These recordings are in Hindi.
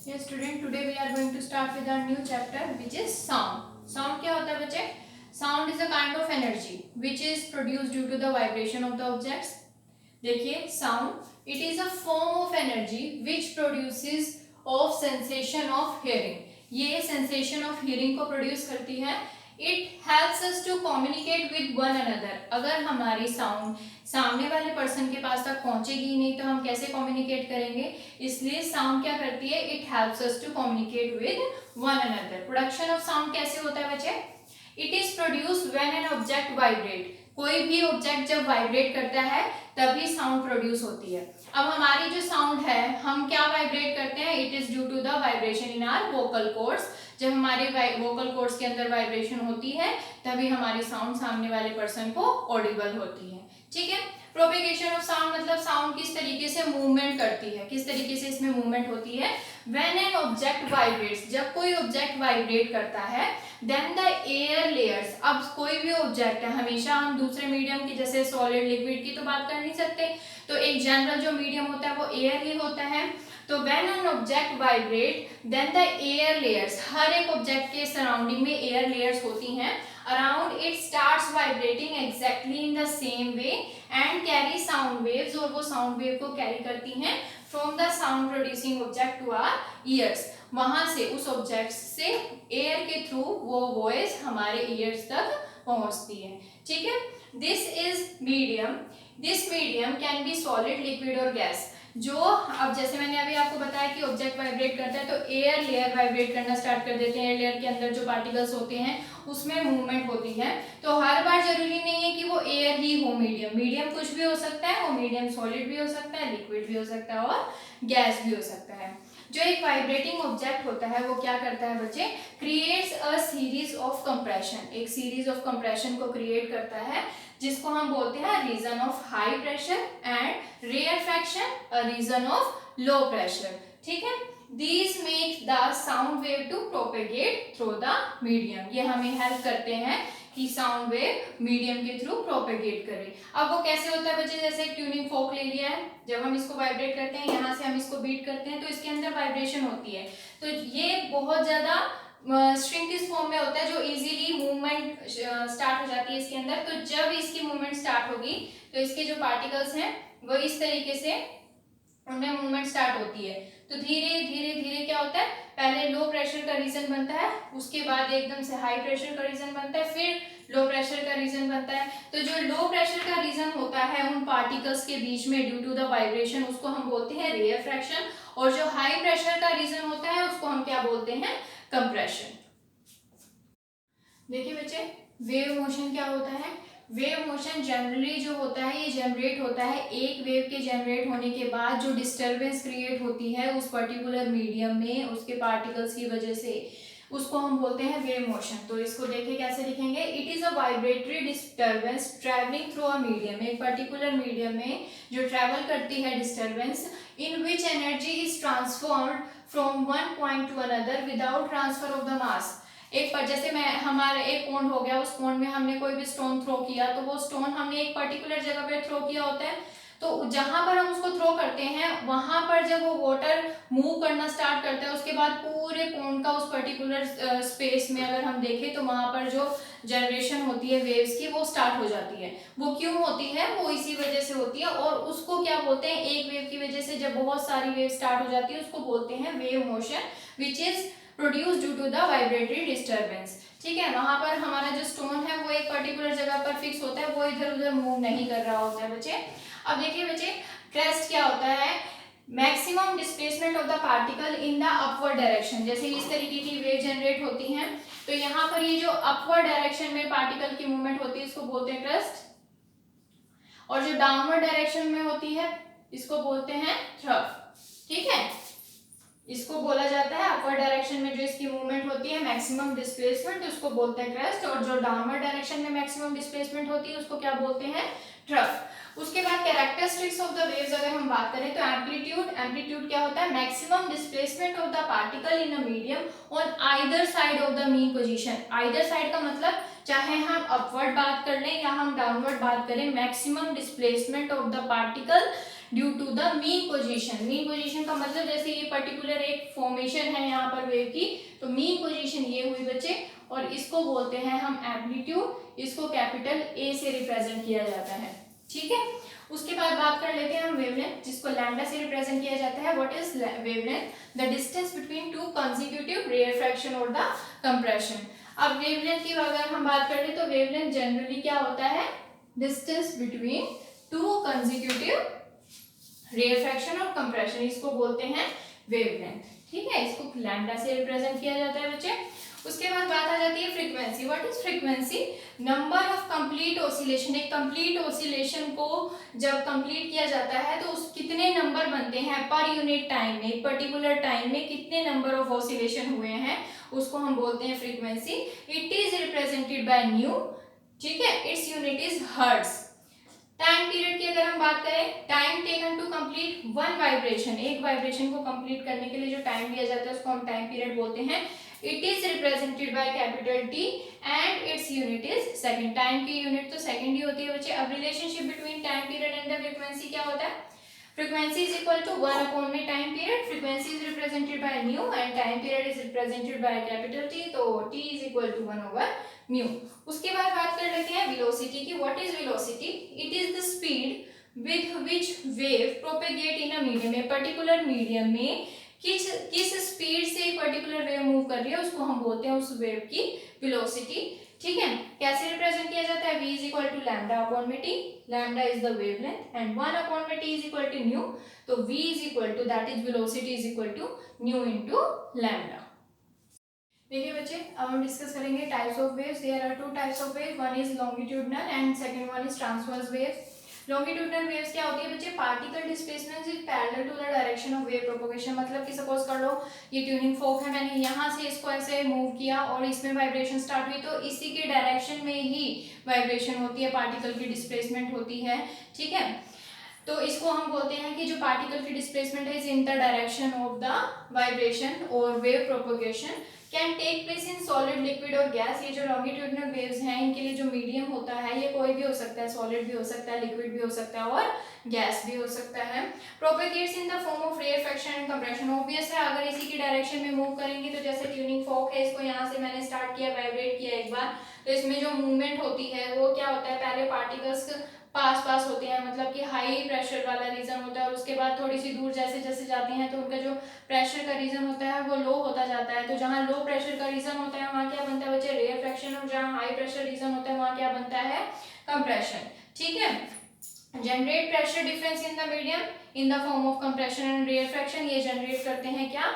Yes, student, today we are going to start with our new chapter, which is sound. Sound क्या होता है बच्चे? Sound is a kind of energy which is produced due to the vibration of the objects. देखिए, sound it is a form of energy which produces of sensation of hearing. ये sensation of hearing को produce करती है. It helps us to communicate with one another. अगर हमारी sound सामने वाले पर्सन के पास तक पहुंचेगी ही नहीं तो हम कैसे कम्युनिकेट करेंगे. इसलिए साउंड क्या करती है, it helps us to communicate with one another. Production of sound कैसे होता है बच्चे? It is produced when an object vibrate. कोई भी ऑब्जेक्ट जब वाइब्रेट करता है तभी साउंड प्रोड्यूस होती है. अब हमारी जो साउंड है हम क्या वाइब्रेट करते हैं, it is due to the vibration in our vocal cords. जब हमारे वोकल कॉर्ड्स के अंदर वाइब्रेशन होती है तभी हमारी साउंड सामने वाले पर्सन को ऑडिबल होती है. ठीक है. प्रोपेगेशन ऑफ साउंड मतलब साउंड किस तरीके से मूवमेंट करती है, किस तरीके से इसमें मूवमेंट होती है. व्हेन एन ऑब्जेक्ट वाइब्रेट्स, जब कोई ऑब्जेक्ट वाइब्रेट करता है, देन द एयर लेयर्स. अब कोई भी ऑब्जेक्ट है, हमेशा हम दूसरे मीडियम की जैसे सॉलिड लिक्विड की तो बात कर नहीं सकते, तो एक जनरल जो मीडियम होता है वो एयर ही होता है. तो when an object vibrate then the air layers, हर एक ऑब्जेक्ट के सराउंडिंग में एयर लेयर्स होती हैं. Around it starts vibrating exactly in the same way and carry sound waves, और वो sound wave को carry करती हैं from the sound producing object to our ears. वहां से उस object से air के थ्रू वो voice हमारे ears तक पहुंचती है. ठीक है. This is medium. This medium can be solid, liquid और gas. जो अब जैसे मैंने अभी आपको बताया कि ऑब्जेक्ट वाइब्रेट करता है तो एयर लेयर वाइब्रेट करना स्टार्ट कर देते हैं. एयर लेयर के अंदर जो पार्टिकल्स होते हैं उसमें मूवमेंट होती है. तो हर बार जरूरी नहीं है कि वो एयर ही हो. मीडियम कुछ भी हो सकता है. वो मीडियम सॉलिड भी हो सकता है, लिक्विड भी हो सकता है और गैस भी हो सकता है. जो एक वाइब्रेटिंग ऑब्जेक्ट होता है वो क्या करता है बच्चे, creates a series of compression. एक सीरीज ऑफ कंप्रेशन को क्रिएट करता है जिसको हम बोलते हैं region of high pressure and rarefaction, a region of low pressure. ठीक है. These make the sound wave to propagate through the medium. ये हमें हेल्प करते हैं कि साउंड वेव मीडियम के थ्रू प्रोपेगेट करे. अब वो कैसे होता है बच्चे, जैसे एक ट्यूनिंग फोक ले लिया है, जब हम इसको वाइब्रेट करते हैं यहाँ से हम इसको बीट करते हैं तो इसके अंदर वाइब्रेशन होती है. तो ये बहुत ज्यादा स्ट्रिंग किस फॉर्म में होता है जो इजीली मूवमेंट स्टार्ट हो जाती है इसके अंदर. तो जब इसकी मूवमेंट स्टार्ट होगी तो इसके जो पार्टिकल्स हैं वो इस तरीके से उनमें मूवमेंट स्टार्ट होती है. तो धीरे धीरे धीरे क्या होता है, पहले लो प्रेशर का रीजन बनता है, उसके बाद एकदम से हाई प्रेशर का रीजन बनता है, फिर लो प्रेशर का रीजन बनता है. तो जो लो प्रेशर का रीजन होता है उन पार्टिकल्स के बीच में ड्यू टू द वाइब्रेशन उसको हम बोलते हैं रेयरफ्रैक्शन, और जो हाई प्रेशर का रीजन होता है उसको हम क्या बोलते हैं, कंप्रेशन. देखिए बच्चे, वेव मोशन क्या होता है. वेव मोशन जनरली जो होता है ये जनरेट होता है एक वेव के जनरेट होने के बाद जो डिस्टरबेंस क्रिएट होती है उस पर्टिकुलर मीडियम में उसके पार्टिकल्स की वजह से, उसको हम बोलते हैं वेव मोशन. तो इसको देखिए कैसे लिखेंगे. It is a vibratory disturbance travelling through a medium. एक पर्टिकुलर मीडियम में जो ट्रैवल करती है disturbance, in which energy is transformed from one point two another without transfer of the mass. एक पर जैसे मैं हमारा एक पॉइंट हो गया, उस पॉइंट में हमने कोई भी स्टोन थ्रो किया तो वो स्टोन हमने एक पर्टिकुलर जगह पे थ्रो किया होता है. तो जहां पर हम उसको थ्रो करते हैं वहां पर जब वो वाटर मूव करना स्टार्ट करता है उसके बाद पूरे पॉइंट का उस पर्टिकुलर स्पेस में अगर हम देखें तो वहां पर जो जनरेशन होती है वेव्स की वो स्टार्ट हो जाती है. वो क्यों होती है, वो इसी वजह से होती है. और उसको क्या बोलते हैं, एक वेव की वजह से जब बहुत सारी वेव स्टार्ट हो जाती है उसको बोलते हैं wave motion, which is produce due to the vibratory disturbance. ठीक है. वहां पर हमारा जो स्टोन है वो एक पर्टिकुलर जगह पर फिक्स होता है, वो इधर उधर मूव नहीं कर रहा होता है बच्चे. अब देखिए बच्चे, क्रेस्ट क्या होता है, maximum displacement of the particle in the upward direction. जैसे इस तरीके की वेव जनरेट होती हैं तो यहाँ पर ये जो अपवर्ड डायरेक्शन में पार्टिकल की मूवमेंट होती है इसको बोलते हैं क्रेस्ट, और जो डाउनवर्ड डायरेक्शन में होती है इसको बोलते हैं थ्रफ. ठीक है. इसको बोला जाता है अपवर्ड डायरेक्शन में जो इसकी मूवमेंट होती है मैक्सिमम डिस्प्लेसमेंट, उसको बोलते हैं क्रेस्ट, और जो डाउनवर्ड डायरेक्शन में मैक्सिमम डिस्प्लेसमेंट होती है उसको क्या बोलते हैं, ट्रफ. उसके बाद कैरेक्टरिस्टिक्स ऑफ द वेव्स अगर हम बात करें तो एम्पलीट्यूड क्या होता है, maximum displacement of the particle in a medium on either side of the mean position. Either side का मतलब चाहे हम अपवर्ड बात कर लें या हम डाउनवर्ड बात करें, maximum displacement of the particle due to the mean position. Mean position का मतलब जैसे ये पर्टिकुलर एक फॉर्मेशन है यहाँ पर वेव की, तो मीन पोजीशन ये हुई बच्चे, और इसको बोलते हैं हम एम्पलीट्यूड। इसको कैपिटल ए से रिप्रेजेंट किया जाता है, ठीक है। उसके बाद बात कर लेते हैं हम वेवलेंथ, जिसको लैम्डा से रिप्रेजेंट किया जाता है। What is wavelength? The distance between two consecutive rarefaction और द कंप्रेशन। अब वेवलेंथ की अगर हम बात करें तो वेवलेंथ जनरली क्या होता है? Distance between two consecutive rarefaction और कंप्रेशन, इसको बोलते हैं वेवलेंथ, ठीक है। इसको लैम्डा से रिप्रेजेंट किया जाता है बच्चे। उसके बाद बात आ जाती है frequency. What is frequency? Number of complete oscillation. एक कंप्लीट ऑसिलेशन को जब कंप्लीट किया जाता है तो उस कितने नंबर बनते हैं पर यूनिट टाइम में, एक पर्टिकुलर टाइम में कितने नंबर ऑफ ऑसिलेशन हुए हैं, उसको हम बोलते हैं frequency. It is represented by nu, ठीक है। Its unit is hertz. Time period की अगर हम बात करें, time taken to complete one vibration, एक वाइब्रेशन को कंप्लीट करने के लिए जो टाइम लिया जाता है उसको हम टाइम पीरियड बोलते हैं। It is represented by capital T and its unit is second. Time की यूनिट तो सेकंड ही होती है बच्चे। अब relationship between time period and the frequency क्या होता है? Frequency is equal to 1 upon में time period. Frequency is represented by nu and time period is represented by capital T, तो T is equal to 1 over mu. उसके बाद बात कर लेते हैं वेलोसिटी की। What is velocity? It is the speed with which wave propagate in a medium. A particular medium में किस स्पीड से एक पर्टिकुलर वेव मूव कर रही है उसको हम बोलते हैं उस वेव की वेलोसिटी, ठीक है। कैसे रिप्रेजेंट किया जाता है? v is equal to lambda upon में T. Lambda is the wavelength and 1 upon में T is equal to nu, तो v is equal to that is velocity is equal to nu into lambda. देखिए बच्चे, अब हम डिस्कस करेंगे types of waves. There are two types of wave, one is longitudinal and second one is transverse waves. Longitudinal waves क्या होती है बच्चे? Particle displacement is parallel to the direction of wave propagation. मतलब कि सपोज कर लो ये ट्यूनिंग फोक है, मैंने यहाँ से इसको ऐसे मूव किया और इसमें वाइब्रेशन स्टार्ट हुई, तो इसी के डायरेक्शन में ही वाइब्रेशन होती है, पार्टिकल की डिस्प्लेसमेंट होती है, ठीक है। तो इसको हम बोलते हैं कि जो पार्टिकल की डिस्प्लेसमेंट है is in the direction of the vibration और wave propagation can take place in solid, liquid और गैस। ये जो लॉन्गिट्यूडनल वेव्स हैं इनके लिए जो मीडियम होता है ये कोई भी हो सकता है, सॉलिड भी हो सकता है, लिक्विड भी हो सकता है और गैस भी हो सकता है। Propagates in the form of rarefaction and compression. Obvious है अगर इसी की डायरेक्शन में मूव करेंगे तो जैसे ट्यूनिंग फॉक है, इसको यहाँ से मैंने स्टार्ट किया, वाइब्रेट किया एक बार, तो इसमें जो मूवमेंट होती है वो क्या होता है, पहले पार्टिकल्स पास होते हैं, मतलब कि हाई प्रेशर वाला रीजन होता है, और उसके बाद थोड़ी सी दूर जैसे जैसे जाते हैं तो उनका जो प्रेशर का रीजन होता है वो लो होता जाता है। तो जहाँ लो प्रेशर का रीजन होता है वहाँ क्या बनता है बच्चे? रेयरफैक्शन। और जहाँ हाई प्रेशर रीजन होता है वहाँ क्या बनता है? कंप्रेशन, ठीक है। Generate pressure difference in the medium in the form of compression and rarefaction. ये जनरेट करते हैं क्या?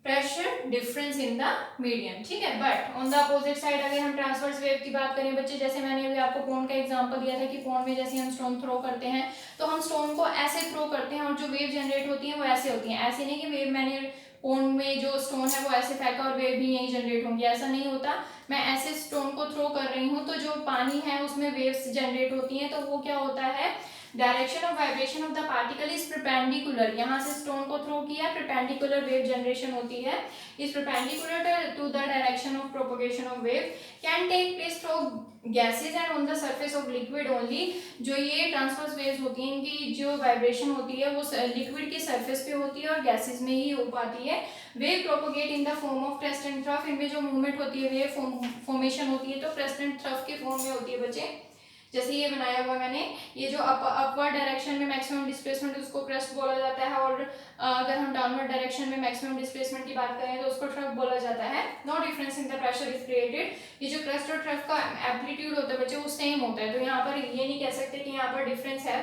Pressure difference in the medium, ठीक है। But on the opposite side अगर हम ट्रांसवर्स वेव की बात करें बच्चे, जैसे मैंने अभी आपको पॉन्ड का एग्जांपल दिया था कि पॉन्ड में जैसे हम स्टोन थ्रो करते हैं तो हम स्टोन को ऐसे थ्रो करते हैं और जो वेव जनरेट होती है वो ऐसे होती है। ऐसे नहीं कि वेव मैंने पॉन्ड में जो स्टोन है वो ऐसे फेंका और वेव भी यही जनरेट होंगी, ऐसा नहीं होता। मैं ऐसे स्टोन को थ्रो कर रही हूँ तो जो पानी है उसमें वेव्स जनरेट होती हैं, तो वो क्या होता है? Direction of vibration of the particle is perpendicular. यहाँ से स्टोन को थ्रो किया, परपेंडिकुलर वेव जनरेशन होती है। Is perpendicular to the direction of propagation of wave can take place through gases and on the surface of liquid only. जो ये ट्रांसवर्स वेव्स होती हैं इनकी जो वाइब्रेशन होती है वो लिक्विड की सरफेस पे होती है और गैसेज में ही हो पाती है। Wave propagate in the form of crest and trough. इनमें जो मूवमेंट होती है वेव फॉर्मेशन होती है तो क्रेस्ट एंड ट्रफ के फॉर्म में होती है बच्चे। जैसे ये बनाया हुआ मैंने, ये जो अपवर्ड डायरेक्शन में मैक्सिमम डिस्प्लेसमेंट उसको क्रेस्ट बोला जाता है, और अगर हम डाउनवर्ड डायरेक्शन में मैक्सिमम डिस्प्लेसमेंट की बात करें तो उसको ट्रफ बोला जाता है। No difference in the pressure is created. ये जो क्रेस्ट और ट्रफ का एम्पलीट्यूड होता है बच्चे वो सेम होता है, तो यहाँ पर ये नहीं कह सकते कि यहाँ पर डिफरेंस है।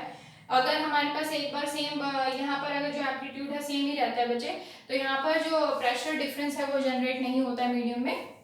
अगर हमारे पास एक बार सेम यहाँ पर अगर जो एम्पलीट्यूड है सेम ही रहता है बच्चे, तो यहाँ पर जो प्रेशर डिफरेंस है वो जनरेट नहीं होता है मीडियम में।